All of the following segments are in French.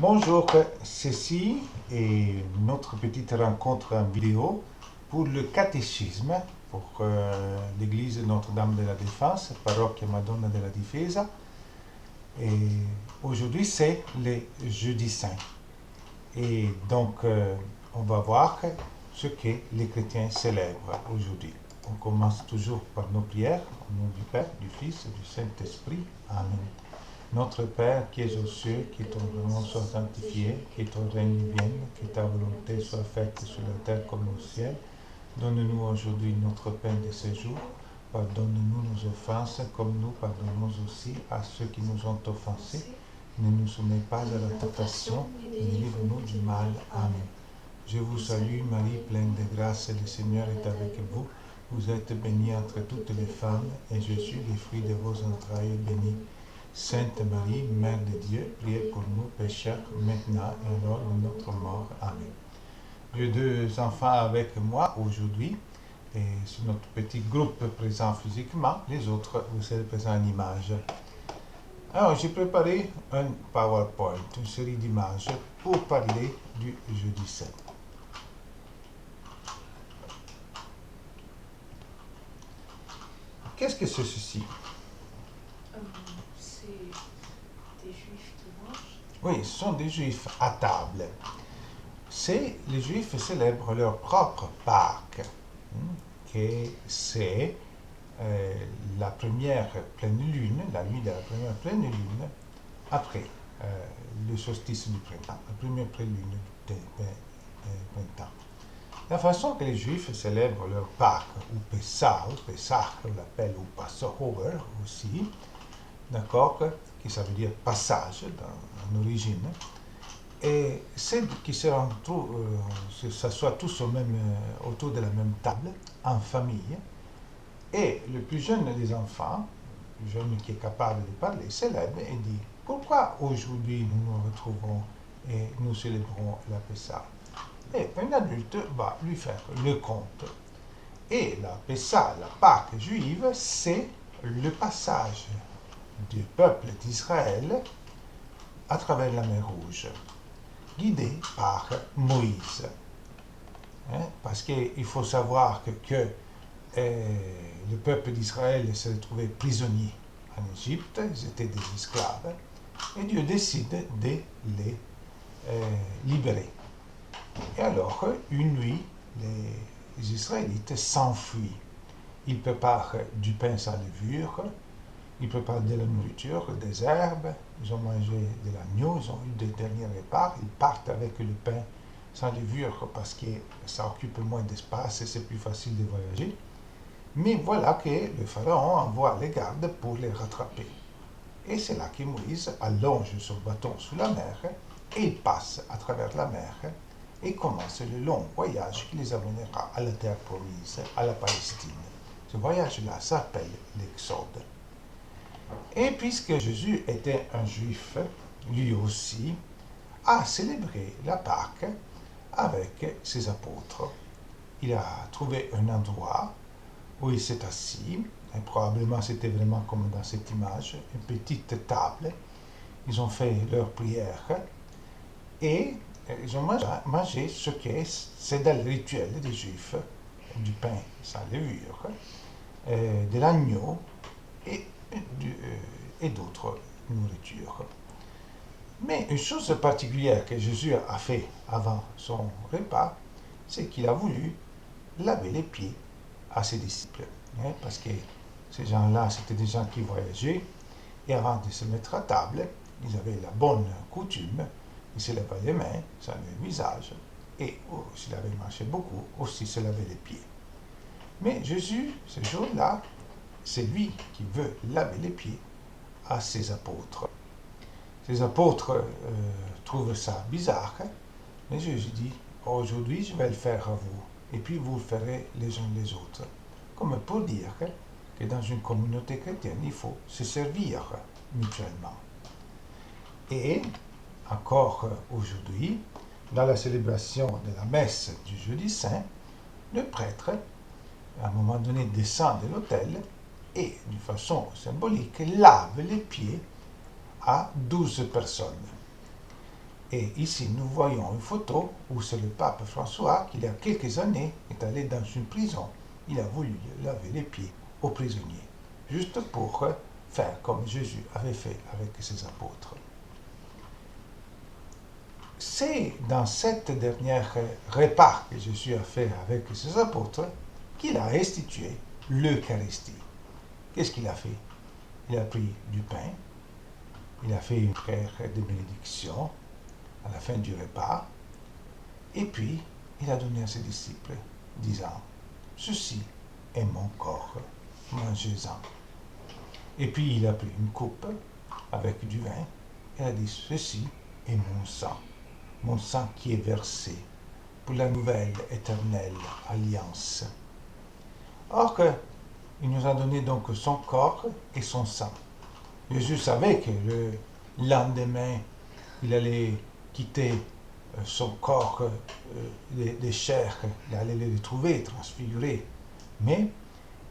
Bonjour, ceci est notre petite rencontre en vidéo pour le catéchisme pour l'église Notre-Dame de la Défense, paroisse Madonna della Difesa. Et aujourd'hui, c'est le jeudi saint. Et donc, on va voir ce que les chrétiens célèbrent aujourd'hui. On commence toujours par nos prières, au nom du Père, du Fils et du Saint-Esprit. Amen. Notre Père qui es aux cieux, que ton nom soit sanctifié, que ton règne vienne, que ta volonté soit faite sur la terre comme au ciel. Donne-nous aujourd'hui notre pain de ce jour. Pardonne-nous nos offenses comme nous pardonnons aussi à ceux qui nous ont offensés. Ne nous soumets pas à la tentation, mais livre-nous du mal. Amen. Je vous salue Marie, pleine de grâce, le Seigneur est avec vous. Vous êtes bénie entre toutes les femmes, et Jésus, le fruit de vos entrailles, est béni. Sainte Marie, Mère de Dieu, priez pour nous pécheurs, maintenant et à l'heure de notre mort. Amen. J'ai deux enfants avec moi aujourd'hui, et c'est notre petit groupe présent physiquement, les autres, vous êtes présents en image. Alors, j'ai préparé un PowerPoint, une série d'images, pour parler du jeudi saint. Qu'est-ce que c'est ceci? C'est des juifs qui mangent. Oui, ce sont des juifs à table. Les juifs célèbrent leur propre Pâques, que c'est la première pleine lune, la nuit de la première pleine lune, après le solstice du printemps, la première pleine lune du printemps. La façon que les Juifs célèbrent leur Pâques, ou Pessah, on l'appelle, ou Passover aussi, d'accord, qui ça veut dire passage en origine, et c'est qu'ils s'assoient tous autour de la même table, en famille, et le plus jeune des enfants, le plus jeune qui est capable de parler, se lève et dit pourquoi aujourd'hui nous nous retrouvons et nous célébrons la Pessah. Et un adulte va lui faire le conte. Et la Pessah, la Pâque juive, c'est le passage du peuple d'Israël à travers la mer Rouge, guidé par Moïse. Parce qu'il faut savoir que le peuple d'Israël se retrouvait prisonnier en Égypte, ils étaient des esclaves, et Dieu décide de les libérer. Et alors, une nuit, les Israélites s'enfuient. Ils préparent du pain sans levure, ils préparent de la nourriture, des herbes, ils ont mangé de l'agneau, ils ont eu des derniers repas, ils partent avec le pain sans levure parce que ça occupe moins d'espace et c'est plus facile de voyager. Mais voilà que le pharaon envoie les gardes pour les rattraper. Et c'est là que Moïse allonge son bâton sous la mer et il passe à travers la mer et commence le long voyage qui les amènera à la terre promise, à la Palestine. Ce voyage-là s'appelle l'Exode. Et puisque Jésus était un juif, lui aussi a célébré la Pâque avec ses apôtres. Il a trouvé un endroit où il s'est assis, et probablement c'était vraiment comme dans cette image, une petite table. Ils ont fait leur prière et ils ont mangé ce que c'est dans le rituel des Juifs, du pain sans levure, de l'agneau et, et d'autres nourritures. Mais une chose particulière que Jésus a fait avant son repas, c'est qu'il a voulu laver les pieds à ses disciples. Parce que ces gens-là, c'était des gens qui voyageaient, et avant de se mettre à table, ils avaient la bonne coutume, ils se lavaient les mains, ça le visage, et s'il avait marché beaucoup, aussi se laver les pieds. Mais Jésus, ce jour-là, c'est lui qui veut laver les pieds à ses apôtres. Ses apôtres trouvent ça bizarre, mais Jésus dit, aujourd'hui je vais le faire à vous, et puis vous le ferez les uns les autres. Comme pour dire que dans une communauté chrétienne, il faut se servir mutuellement. Et encore aujourd'hui, dans la célébration de la messe du jeudi saint, le prêtre, à un moment donné, descend de l'autel et, d'une façon symbolique, lave les pieds à 12 personnes. Et ici, nous voyons une photo où c'est le pape François qui, il y a quelques années, est allé dans une prison. Il a voulu laver les pieds aux prisonniers, juste pour faire comme Jésus avait fait avec ses apôtres. C'est dans cette dernière repas que Jésus a fait avec ses apôtres qu'il a institué l'Eucharistie. Qu'est-ce qu'il a fait? Il a pris du pain, il a fait une prière de bénédiction à la fin du repas, et puis il a donné à ses disciples, disant, ceci est mon corps, mangez-en. Et puis il a pris une coupe avec du vin, et a dit, ceci est mon sang qui est versé pour la nouvelle éternelle alliance. Or, il nous a donné donc son corps et son sang. Jésus savait que le lendemain, il allait quitter son corps des chairs, il allait les trouver transfigurés, mais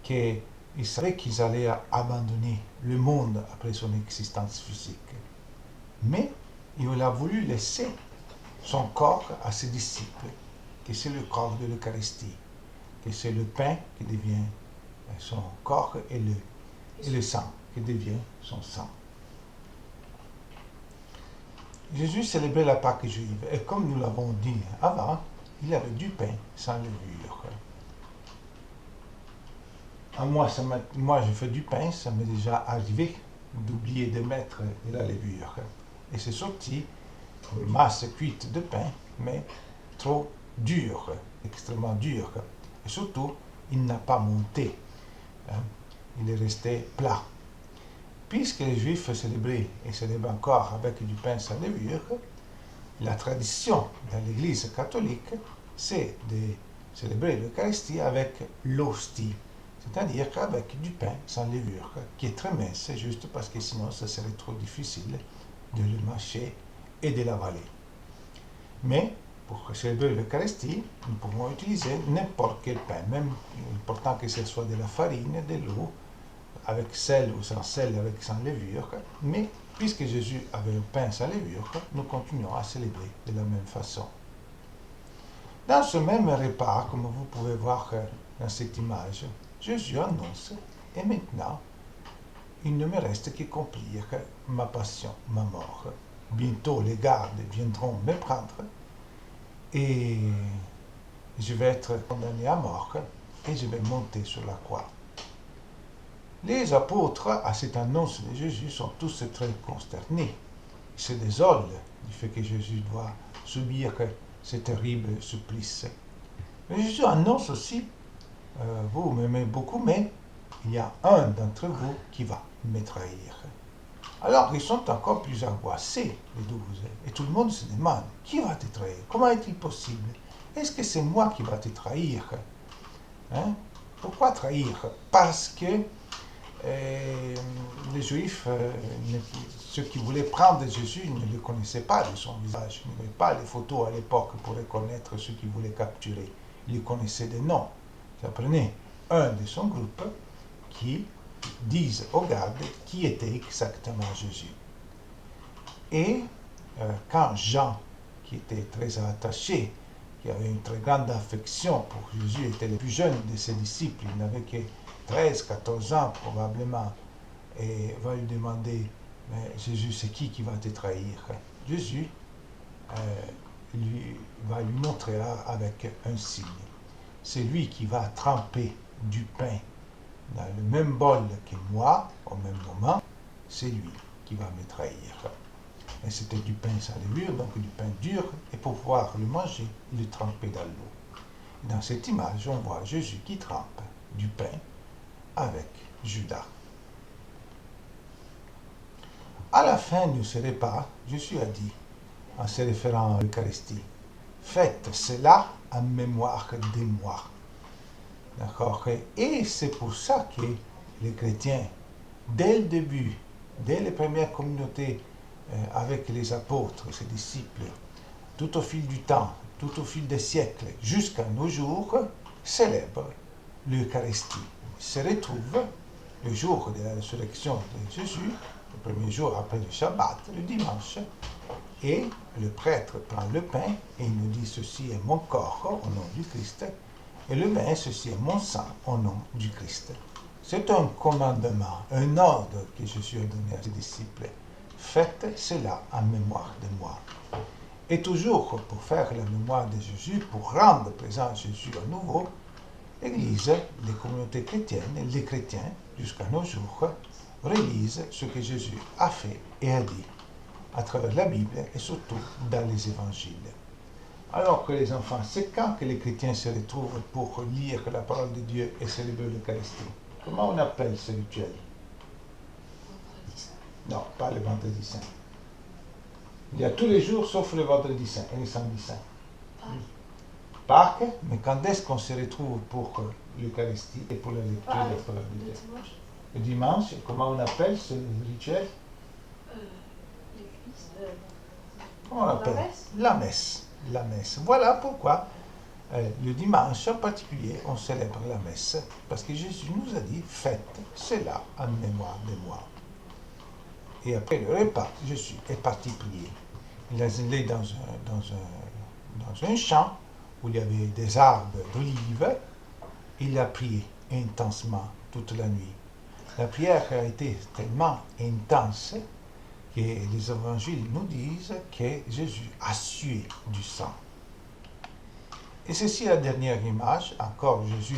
qu'il savait qu'ils allaient abandonner le monde après son existence physique. Mais il a voulu laisser son corps à ses disciples, que c'est le corps de l'Eucharistie, que c'est le pain qui devient son corps et le sang qui devient son sang. Jésus célébrait la Pâque juive et comme nous l'avons dit avant, il avait du pain sans levure. Moi, je fais du pain, ça m'est déjà arrivé d'oublier de mettre de la levure. Et c'est sorti une masse cuite de pain, mais trop dur, extrêmement dur. Et surtout, il n'a pas monté. Il est resté plat. Puisque les Juifs célébraient et célèbrent encore avec du pain sans levure, la tradition dans l'Église catholique, c'est de célébrer l'Eucharistie avec l'hostie, c'est-à-dire avec du pain sans levure, qui est très mince, juste parce que sinon ce serait trop difficile de le mâcher et de l'avaler. Mais pour célébrer l'Eucharistie, nous pouvons utiliser n'importe quel pain, même important que ce soit de la farine, de l'eau, avec sel ou sans sel, avec sans levure. Mais puisque Jésus avait un pain sans levure, nous continuons à célébrer de la même façon. Dans ce même repas, comme vous pouvez voir dans cette image, Jésus annonce, et maintenant, il ne me reste qu'accomplir ma passion, ma mort. Bientôt les gardes viendront me prendre et je vais être condamné à mort et je vais monter sur la croix. Les apôtres, à cette annonce de Jésus, sont tous très consternés. Ils se désolent du fait que Jésus doit subir ce terrible supplice. Mais Jésus annonce aussi, vous m'aimez beaucoup, mais il y a un d'entre vous qui va me trahir. Alors ils sont encore plus angoissés, les 12. Et tout le monde se demande, qui va te trahir? Comment est-il possible? Est-ce que c'est moi qui va te trahir? Pourquoi trahir? Parce que les Juifs, ceux qui voulaient prendre Jésus, ne le connaissaient pas de son visage. Ils n'avaient pas les photos à l'époque pour reconnaître ceux qui voulaient capturer. Ils le connaissaient de nom. Ça prenait un de son groupe qui disent aux gardes qui était exactement Jésus. Et quand Jean, qui était très attaché, qui avait une très grande affection pour Jésus, était le plus jeune de ses disciples, il n'avait que 13, 14 ans probablement, et va lui demander, mais Jésus, c'est qui va te trahir? Jésus va lui montrer avec un signe. C'est lui qui va tremper du pain dans le même bol que moi, au même moment, c'est lui qui va me trahir. Et c'était du pain sans levure, donc du pain dur, et pour pouvoir le manger, il le trempait dans l'eau. Dans cette image, on voit Jésus qui trempe du pain avec Judas. À la fin de ce repas, Jésus a dit, en se référant à l'Eucharistie, faites cela en mémoire de moi. D'accord? Et c'est pour ça que les chrétiens, dès le début, dès les premières communautés avec les apôtres, ses disciples, tout au fil du temps, tout au fil des siècles, jusqu'à nos jours, célèbrent l'Eucharistie. Se retrouvent le jour de la résurrection de Jésus, le premier jour après le Shabbat, le dimanche, Et le prêtre prend le pain et il nous dit ceci est mon corps au nom du Christ. Et le vin, ceci est mon sang au nom du Christ. C'est un commandement, un ordre que Jésus a donné à ses disciples. Faites cela en mémoire de moi. Et toujours pour faire la mémoire de Jésus, pour rendre présent Jésus à nouveau, l'Église, les communautés chrétiennes, les chrétiens, jusqu'à nos jours, relisent ce que Jésus a fait et a dit à travers la Bible et surtout dans les évangiles. Alors que les enfants, c'est quand que les chrétiens se retrouvent pour lire la parole de Dieu et célébrer l'Eucharistie? Comment on appelle ce rituel? Non, pas le vendredi saint. Il y a tous les jours sauf le vendredi saint et le samedi saint. Pâques, mais quand est-ce qu'on se retrouve pour l'Eucharistie et pour la lecture de la parole de Dieu? Le dimanche, comment on appelle ce rituel? Comment on appelle? La messe. La messe. Voilà pourquoi le dimanche en particulier, on célèbre la messe, parce que Jésus nous a dit, faites cela en mémoire de moi. Et après le repas, Jésus est parti prier. Il est dans un champ où il y avait des arbres d'olives. Il a prié intensement toute la nuit. La prière a été tellement intense que les évangiles nous disent que Jésus a sué du sang. Et ceci est la dernière image, encore Jésus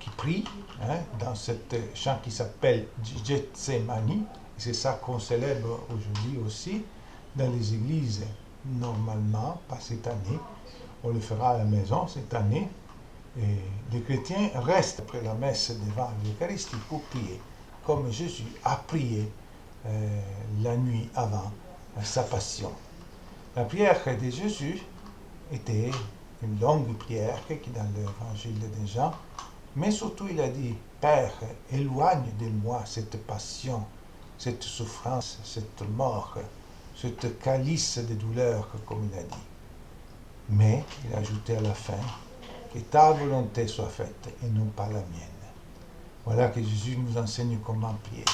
qui prie, dans cette chant qui s'appelle Gethsemane. C'est ça qu'on célèbre aujourd'hui aussi dans les églises, normalement, pas cette année. On le fera à la maison cette année. Et les chrétiens restent après la messe devant l'Eucharistie pour prier, comme Jésus a prié la nuit avant sa passion. La prière de Jésus était une longue prière qui est dans l'évangile de Jean, mais surtout il a dit, Père, éloigne de moi cette passion, cette souffrance, cette mort, cette calice de douleur, comme il a dit. Mais il a ajouté à la fin, que ta volonté soit faite et non pas la mienne. Voilà que Jésus nous enseigne comment prier.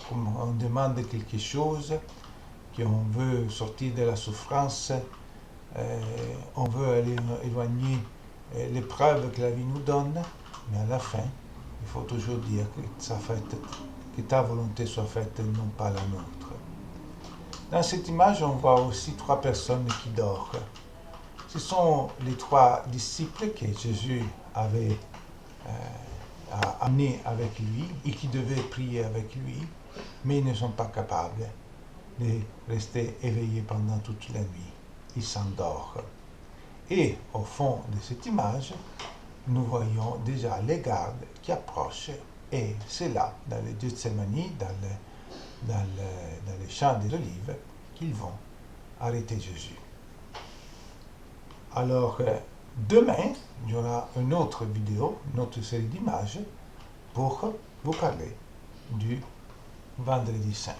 Comme on demande quelque chose, qu'on veut sortir de la souffrance, on veut aller éloigner l'épreuve que la vie nous donne, mais à la fin, il faut toujours dire que ta volonté soit faite et non pas la nôtre. Dans cette image, on voit aussi 3 personnes qui dorment. Ce sont les 3 disciples que Jésus avait amenés avec lui et qui devaient prier avec lui, mais ils ne sont pas capables de rester éveillés pendant toute la nuit. Ils s'endorment. Et au fond de cette image, nous voyons déjà les gardes qui approchent, et c'est là, dans les Gethsemane, dans les champs des olives, qu'ils vont arrêter Jésus. Alors, demain, il y aura une autre vidéo, une autre série d'images pour vous parler du Vendredi Saint.